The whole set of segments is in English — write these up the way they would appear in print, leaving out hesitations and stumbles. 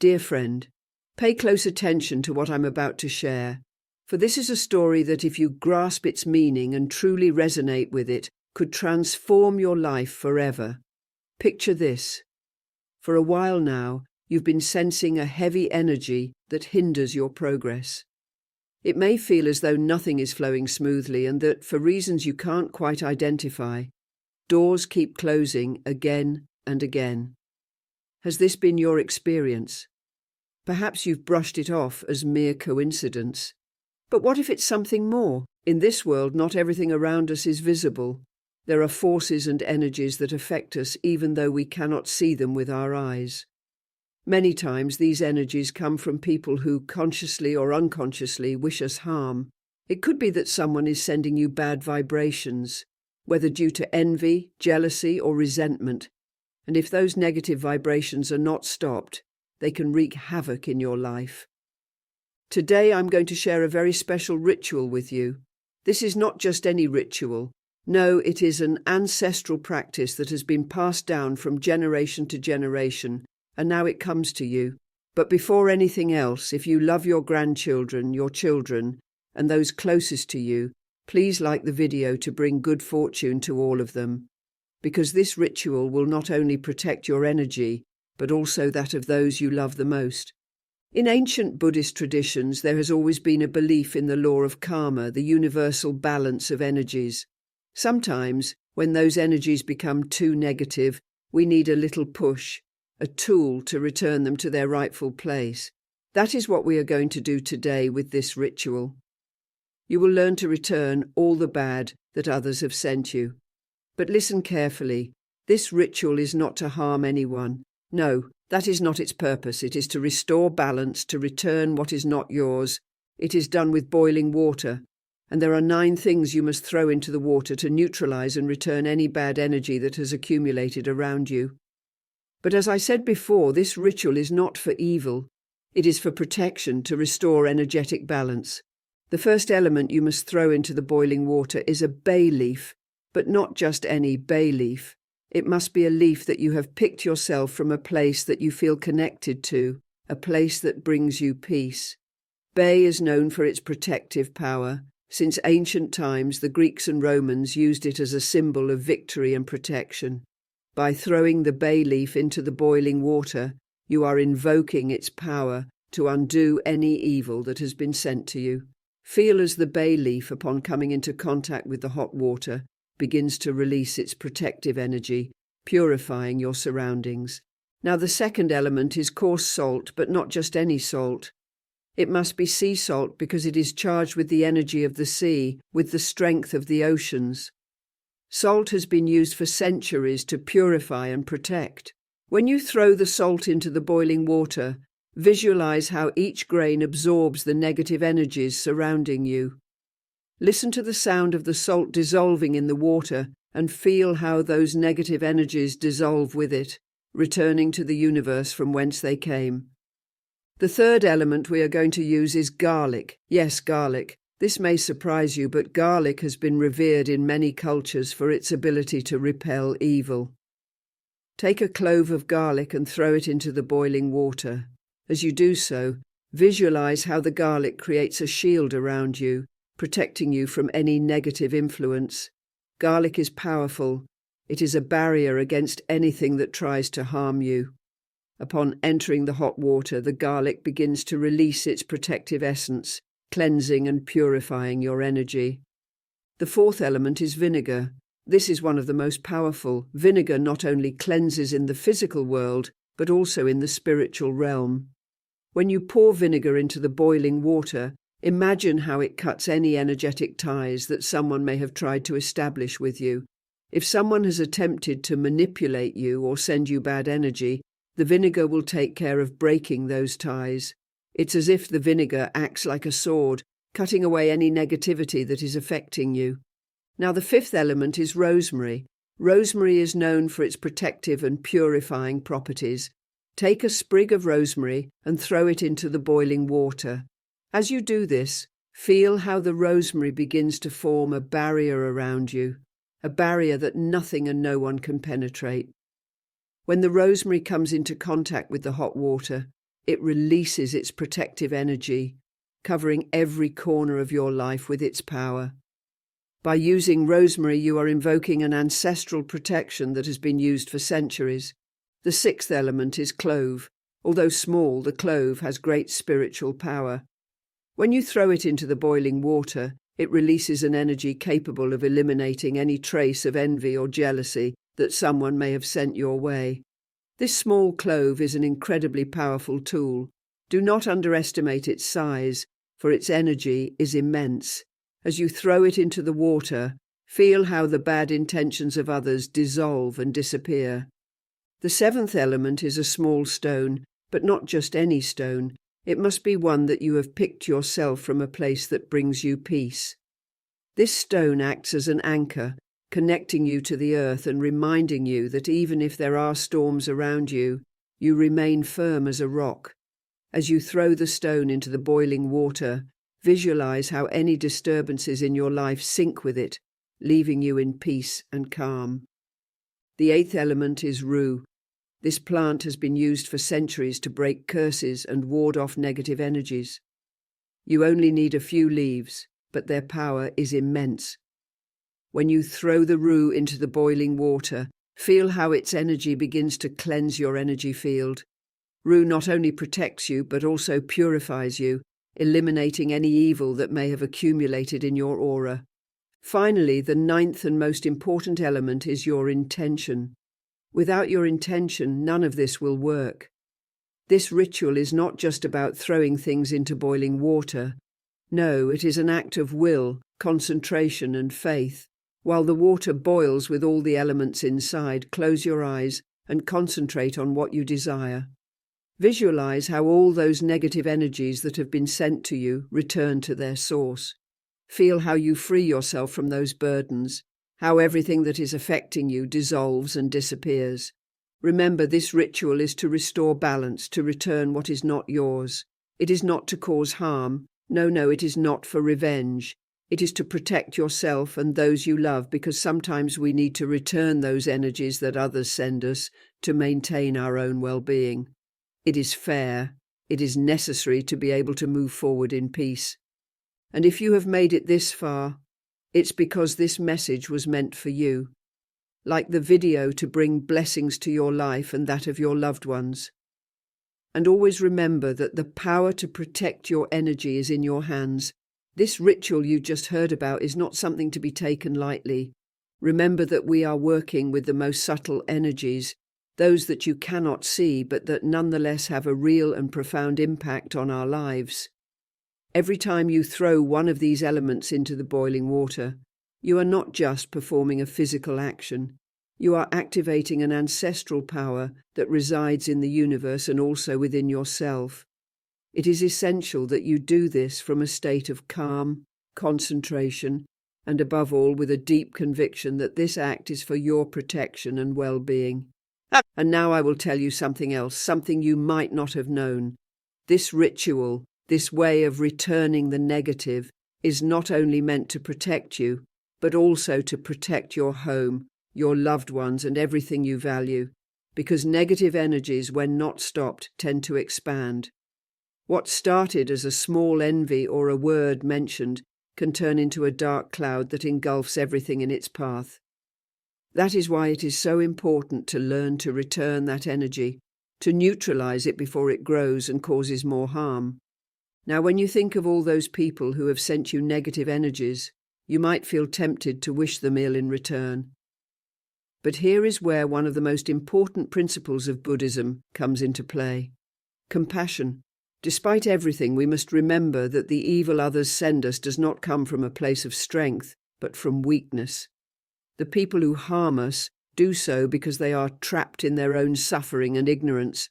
Dear friend, pay close attention to what I'm about to share, for this is a story that, if you grasp its meaning and truly resonate with it, could transform your life forever. Picture this. For a while now, you've been sensing a heavy energy that hinders your progress. It may feel as though nothing is flowing smoothly and that, for reasons you can't quite identify, doors keep closing again and again. Has this been your experience? Perhaps you've brushed it off as mere coincidence. But what if it's something more? In this world, not everything around us is visible. There are forces and energies that affect us even though we cannot see them with our eyes. Many times these energies come from people who consciously or unconsciously wish us harm. It could be that someone is sending you bad vibrations, whether due to envy, jealousy, or resentment. And if those negative vibrations are not stopped, they can wreak havoc in your life. Today I'm going to share a very special ritual with you. This is not just any ritual. No, it is an ancestral practice that has been passed down from generation to generation, and now it comes to you. But before anything else, if you love your grandchildren, your children, and those closest to you, please like the video to bring good fortune to all of them. Because this ritual will not only protect your energy, but also that of those you love the most. In ancient Buddhist traditions, there has always been a belief in the law of karma, the universal balance of energies. Sometimes, when those energies become too negative, we need a little push, a tool to return them to their rightful place. That is what we are going to do today with this ritual. You will learn to return all the bad that others have sent you. But listen carefully. This ritual is not to harm anyone. No, that is not its purpose. It is to restore balance, to return what is not yours. It is done with boiling water. And there are 9 things you must throw into the water to neutralize and return any bad energy that has accumulated around you. But as I said before, this ritual is not for evil. It is for protection, to restore energetic balance. The first element you must throw into the boiling water is a bay leaf, but not just any bay leaf. It must be a leaf that you have picked yourself from a place that you feel connected to, a place that brings you peace. Bay is known for its protective power. Since ancient times, the Greeks and Romans used it as a symbol of victory and protection. By throwing the bay leaf into the boiling water, you are invoking its power to undo any evil that has been sent to you. Feel as the bay leaf, upon coming into contact with the hot water, begins to release its protective energy, purifying your surroundings. Now, the second element is coarse salt, but not just any salt. It must be sea salt because it is charged with the energy of the sea, with the strength of the oceans. Salt has been used for centuries to purify and protect. When you throw the salt into the boiling water, visualize how each grain absorbs the negative energies surrounding you. Listen to the sound of the salt dissolving in the water and feel how those negative energies dissolve with it, returning to the universe from whence they came. The third element we are going to use is garlic. Yes, garlic. This may surprise you, but garlic has been revered in many cultures for its ability to repel evil. Take a clove of garlic and throw it into the boiling water. As you do so, visualize how the garlic creates a shield around you, protecting you from any negative influence. Garlic is powerful. It is a barrier against anything that tries to harm you. Upon entering the hot water, the garlic begins to release its protective essence, cleansing and purifying your energy. The fourth element is vinegar. This is one of the most powerful. Vinegar not only cleanses in the physical world, but also in the spiritual realm. When you pour vinegar into the boiling water, imagine how it cuts any energetic ties that someone may have tried to establish with you. If someone has attempted to manipulate you or send you bad energy, the vinegar will take care of breaking those ties. It's as if the vinegar acts like a sword, cutting away any negativity that is affecting you. Now, the fifth element is rosemary. Rosemary is known for its protective and purifying properties. Take a sprig of rosemary and throw it into the boiling water. As you do this, feel how the rosemary begins to form a barrier around you, a barrier that nothing and no one can penetrate. When the rosemary comes into contact with the hot water, it releases its protective energy, covering every corner of your life with its power. By using rosemary, you are invoking an ancestral protection that has been used for centuries. The sixth element is clove. Although small, the clove has great spiritual power. When you throw it into the boiling water, it releases an energy capable of eliminating any trace of envy or jealousy that someone may have sent your way. This small clove is an incredibly powerful tool. Do not underestimate its size, for its energy is immense. As you throw it into the water, feel how the bad intentions of others dissolve and disappear. The seventh element is a small stone, but not just any stone. It must be one that you have picked yourself from a place that brings you peace. This stone acts as an anchor, connecting you to the earth and reminding you that even if there are storms around you, you remain firm as a rock. As you throw the stone into the boiling water, visualize how any disturbances in your life sink with it, leaving you in peace and calm. The eighth element is rue. This plant has been used for centuries to break curses and ward off negative energies. You only need a few leaves, but their power is immense. When you throw the rue into the boiling water, feel how its energy begins to cleanse your energy field. Rue not only protects you, but also purifies you, eliminating any evil that may have accumulated in your aura. Finally, the ninth and most important element is your intention. Without your intention, none of this will work. This ritual is not just about throwing things into boiling water. No, it is an act of will, concentration, and faith. While the water boils with all the elements inside, close your eyes and concentrate on what you desire. Visualize how all those negative energies that have been sent to you return to their source. Feel how you free yourself from those burdens, how everything that is affecting you dissolves and disappears. Remember, this ritual is to restore balance, to return what is not yours. It is not to cause harm. No, it is not for revenge. It is to protect yourself and those you love, because sometimes we need to return those energies that others send us to maintain our own well-being. It is fair. It is necessary to be able to move forward in peace. And if you have made it this far, it's because this message was meant for you, like the video, to bring blessings to your life and that of your loved ones. And always remember that the power to protect your energy is in your hands. This ritual you just heard about is not something to be taken lightly. Remember that we are working with the most subtle energies, those that you cannot see but that nonetheless have a real and profound impact on our lives. Every time you throw one of these elements into the boiling water, you are not just performing a physical action. You are activating an ancestral power that resides in the universe and also within yourself. It is essential that you do this from a state of calm, concentration, and above all with a deep conviction that this act is for your protection and well-being. And now I will tell you something else, something you might not have known. This ritual, this way of returning the negative, is not only meant to protect you, but also to protect your home, your loved ones, and everything you value, because negative energies, when not stopped, tend to expand. What started as a small envy or a word mentioned can turn into a dark cloud that engulfs everything in its path. That is why it is so important to learn to return that energy, to neutralize it before it grows and causes more harm. Now, when you think of all those people who have sent you negative energies, you might feel tempted to wish them ill in return. But here is where one of the most important principles of Buddhism comes into play: compassion. Despite everything, we must remember that the evil others send us does not come from a place of strength, but from weakness. The people who harm us do so because they are trapped in their own suffering and ignorance.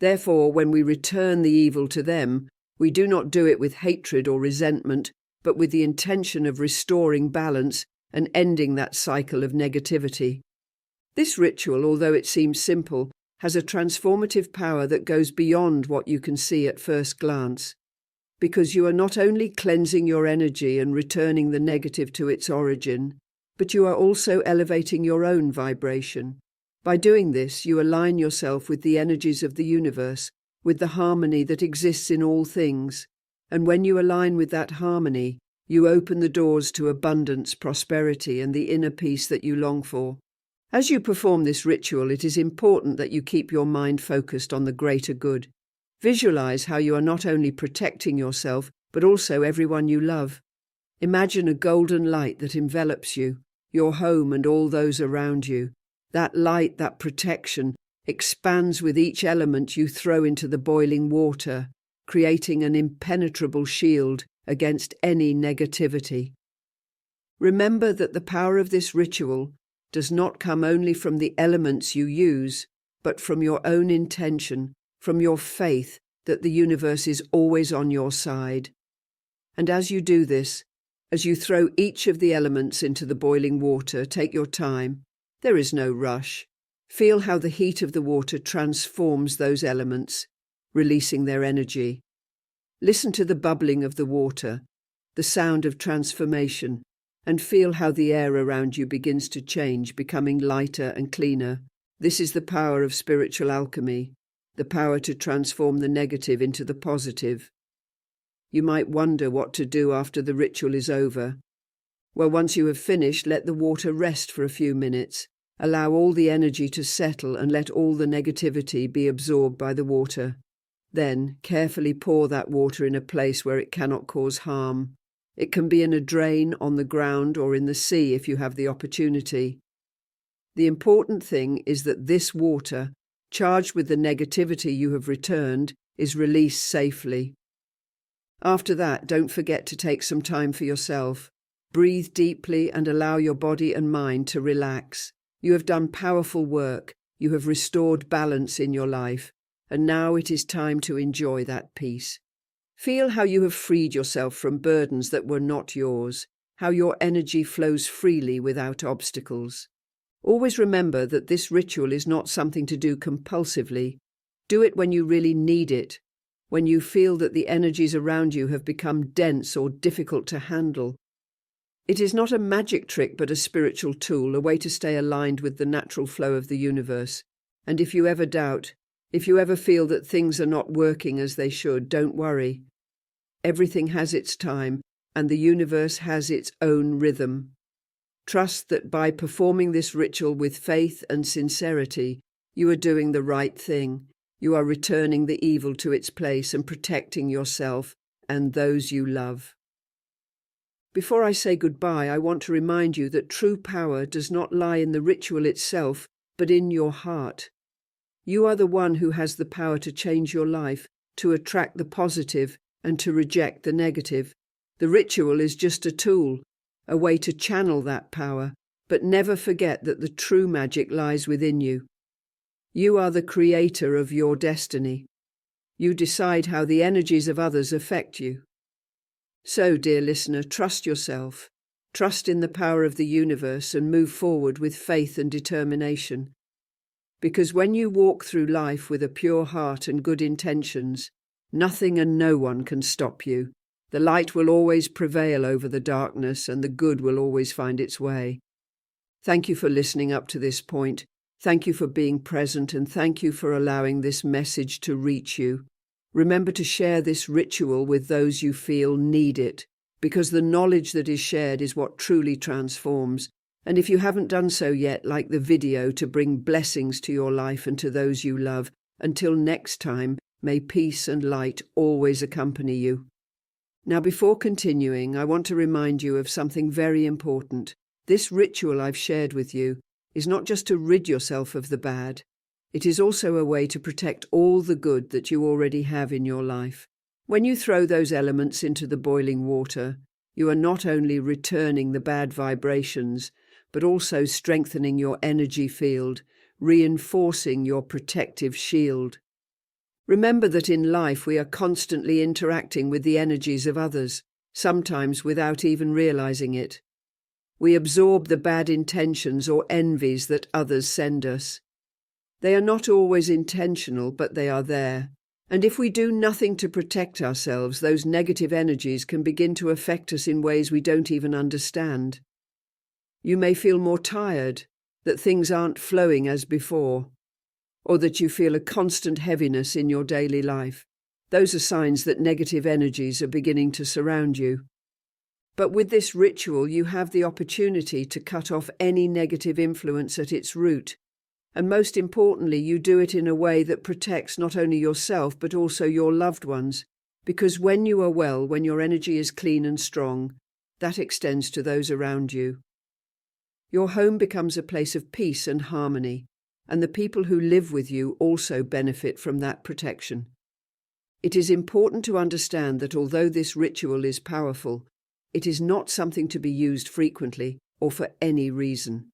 Therefore, when we return the evil to them, we do not do it with hatred or resentment, but with the intention of restoring balance and ending that cycle of negativity. This ritual, although it seems simple, has a transformative power that goes beyond what you can see at first glance, because you are not only cleansing your energy and returning the negative to its origin, but you are also elevating your own vibration. By doing this, you align yourself with the energies of the universe, with the harmony that exists in all things. And when you align with that harmony, you open the doors to abundance, prosperity, and the inner peace that you long for. As you perform this ritual, it is important that you keep your mind focused on the greater good. Visualize how you are not only protecting yourself, but also everyone you love. Imagine a golden light that envelops you, your home, and all those around you. That light, that protection, expands with each element you throw into the boiling water, creating an impenetrable shield against any negativity. Remember that the power of this ritual does not come only from the elements you use, but from your own intention, from your faith that the universe is always on your side. And as you do this, as you throw each of the elements into the boiling water, take your time. There is no rush. Feel how the heat of the water transforms those elements, releasing their energy. Listen to the bubbling of the water, the sound of transformation, and feel how the air around you begins to change, becoming lighter and cleaner. This is the power of spiritual alchemy, the power to transform the negative into the positive. You might wonder what to do after the ritual is over. Well, once you have finished, let the water rest for a few minutes. Allow all the energy to settle and let all the negativity be absorbed by the water. Then, carefully pour that water in a place where it cannot cause harm. It can be in a drain, on the ground, or in the sea if you have the opportunity. The important thing is that this water, charged with the negativity you have returned, is released safely. After that, don't forget to take some time for yourself. Breathe deeply and allow your body and mind to relax. You have done powerful work. You have restored balance in your life. And now it is time to enjoy that peace. Feel how you have freed yourself from burdens that were not yours, how your energy flows freely without obstacles. Always remember that this ritual is not something to do compulsively. Do it when you really need it, when you feel that the energies around you have become dense or difficult to handle. It is not a magic trick but a spiritual tool, a way to stay aligned with the natural flow of the universe. And if you ever doubt, if you ever feel that things are not working as they should, don't worry. Everything has its time, and the universe has its own rhythm. Trust that by performing this ritual with faith and sincerity, you are doing the right thing. You are returning the evil to its place and protecting yourself and those you love. Before I say goodbye, I want to remind you that true power does not lie in the ritual itself, but in your heart. You are the one who has the power to change your life, to attract the positive, and to reject the negative. The ritual is just a tool, a way to channel that power, but never forget that the true magic lies within you. You are the creator of your destiny. You decide how the energies of others affect you. So, dear listener, trust yourself, trust in the power of the universe, and move forward with faith and determination. Because when you walk through life with a pure heart and good intentions, nothing and no one can stop you. The light will always prevail over the darkness, and the good will always find its way. Thank you for listening up to this point. Thank you for being present, and thank you for allowing this message to reach you. Remember to share this ritual with those you feel need it, because the knowledge that is shared is what truly transforms. And if you haven't done so yet, like the video to bring blessings to your life and to those you love. Until next time, may peace and light always accompany you. Now, before continuing, I want to remind you of something very important. This ritual I've shared with you is not just to rid yourself of the bad. It is also a way to protect all the good that you already have in your life. When you throw those elements into the boiling water, you are not only returning the bad vibrations, but also strengthening your energy field, reinforcing your protective shield. Remember that in life we are constantly interacting with the energies of others, sometimes without even realizing it. We absorb the bad intentions or envies that others send us. They are not always intentional, but they are there. And if we do nothing to protect ourselves, those negative energies can begin to affect us in ways we don't even understand. You may feel more tired, that things aren't flowing as before. or that you feel a constant heaviness in your daily life. Those are signs that negative energies are beginning to surround you. But with this ritual, you have the opportunity to cut off any negative influence at its root. And most importantly, you do it in a way that protects not only yourself, but also your loved ones. Because when you are well, when your energy is clean and strong, that extends to those around you. Your home becomes a place of peace and harmony, and the people who live with you also benefit from that protection. It is important to understand that although this ritual is powerful, it is not something to be used frequently or for any reason.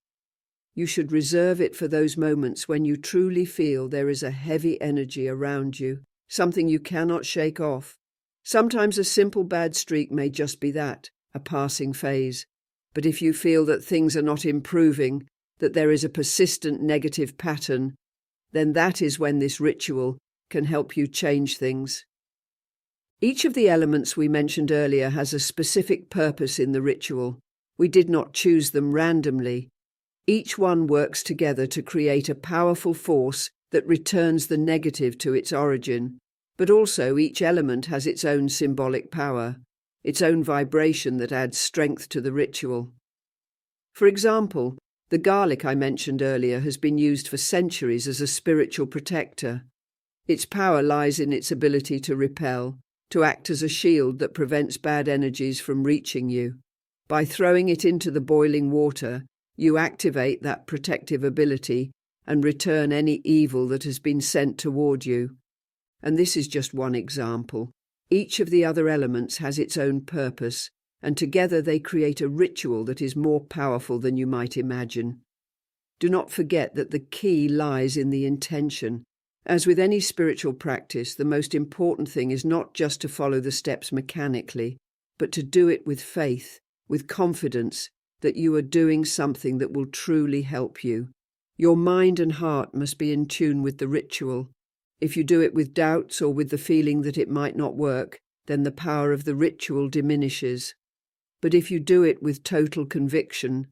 You should reserve it for those moments when you truly feel there is a heavy energy around you, something you cannot shake off. Sometimes a simple bad streak may just be that, a passing phase. But if you feel that things are not improving, that there is a persistent negative pattern, then that is when this ritual can help you change things. Each of the elements we mentioned earlier has a specific purpose in the ritual. We did not choose them randomly. Each one works together to create a powerful force that returns the negative to its origin, but also each element has its own symbolic power, its own vibration that adds strength to the ritual. For example, the garlic I mentioned earlier has been used for centuries as a spiritual protector. Its power lies in its ability to repel, to act as a shield that prevents bad energies from reaching you. By throwing it into the boiling water, you activate that protective ability and return any evil that has been sent toward you. And this is just one example. Each of the other elements has its own purpose, and together they create a ritual that is more powerful than you might imagine. Do not forget that the key lies in the intention. As with any spiritual practice, the most important thing is not just to follow the steps mechanically, but to do it with faith, with confidence that you are doing something that will truly help you. Your mind and heart must be in tune with the ritual. If you do it with doubts or with the feeling that it might not work, then the power of the ritual diminishes. But if you do it with total conviction,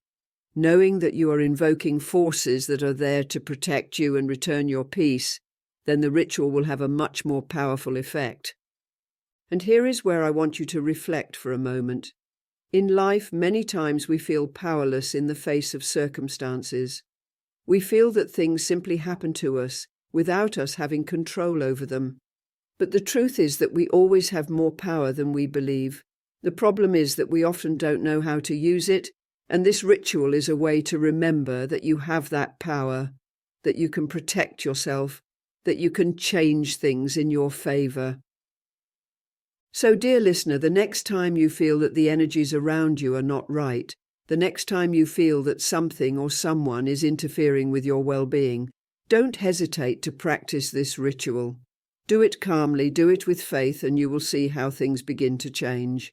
knowing that you are invoking forces that are there to protect you and return your peace, then the ritual will have a much more powerful effect. And here is where I want you to reflect for a moment. In life, many times we feel powerless in the face of circumstances. We feel that things simply happen to us without us having control over them. But the truth is that we always have more power than we believe. The problem is that we often don't know how to use it, and this ritual is a way to remember that you have that power, that you can protect yourself, that you can change things in your favor. So, dear listener, the next time you feel that the energies around you are not right, the next time you feel that something or someone is interfering with your well-being, don't hesitate to practice this ritual. Do it calmly, do it with faith, and you will see how things begin to change.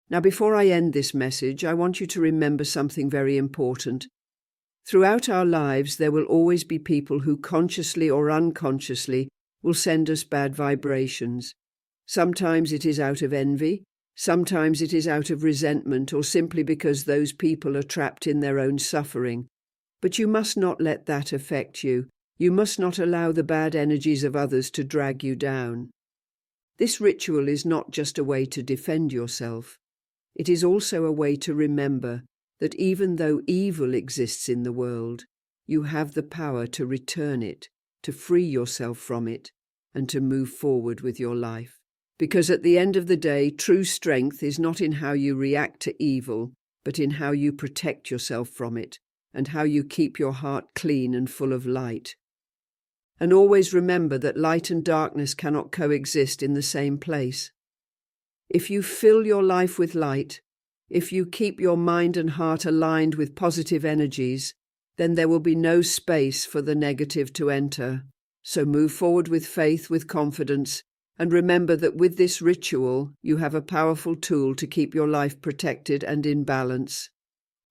Now, before I end this message, I want you to remember something very important. Throughout our lives, there will always be people who consciously or unconsciously will send us bad vibrations. Sometimes it is out of envy, sometimes it is out of resentment, or simply because those people are trapped in their own suffering. But you must not let that affect you. You must not allow the bad energies of others to drag you down. This ritual is not just a way to defend yourself. It is also a way to remember that even though evil exists in the world, you have the power to return it, to free yourself from it, and to move forward with your life. Because at the end of the day, true strength is not in how you react to evil, but in how you protect yourself from it, and how you keep your heart clean and full of light. And always remember that light and darkness cannot coexist in the same place. If you fill your life with light, if you keep your mind and heart aligned with positive energies, then there will be no space for the negative to enter. So move forward with faith, with confidence, and remember that with this ritual, you have a powerful tool to keep your life protected and in balance.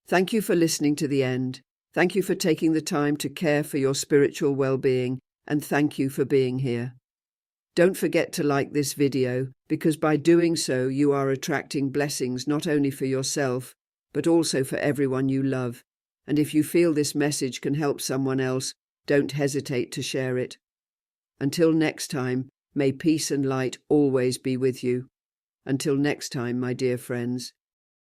Thank you for listening to the end. Thank you for taking the time to care for your spiritual well-being, and thank you for being here. Don't forget to like this video, because by doing so you are attracting blessings not only for yourself, but also for everyone you love. And if you feel this message can help someone else, don't hesitate to share it. Until next time, may peace and light always be with you. Until next time, my dear friends,